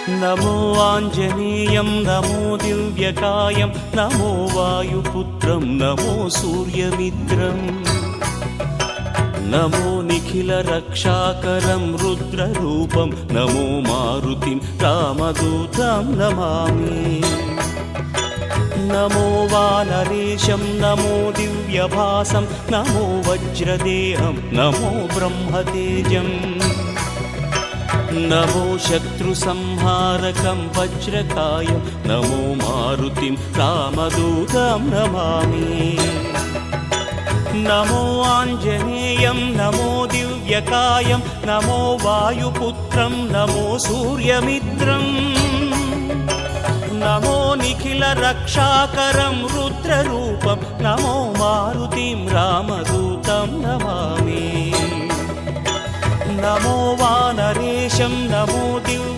नमो आञ्जनेयं नमो दिव्यकायं नमो वायुपुत्रं नमो सूर्यमित्रम् नमो निखिलरक्षाकरं रुद्ररूपं नमो मारुतिं रामदूतं Namami नमो वानरेशं नमो दिव्यभासं नमो वज्रदेहं नमो ब्रह्मतेजम् नमो शत्रुसंहारकं वज्रकायं नमो मारुतिं रामदूतं Namami नमो आञ्जनेयं नमो दिव्यकायं नमो वायुपुत्रं नमो सूर्यमित्रम् नमो निखिलरक्षाकरं रुद्ररूपं नमो मारुतिं रामदूतं Namami नमो वानरेशं नमो Divya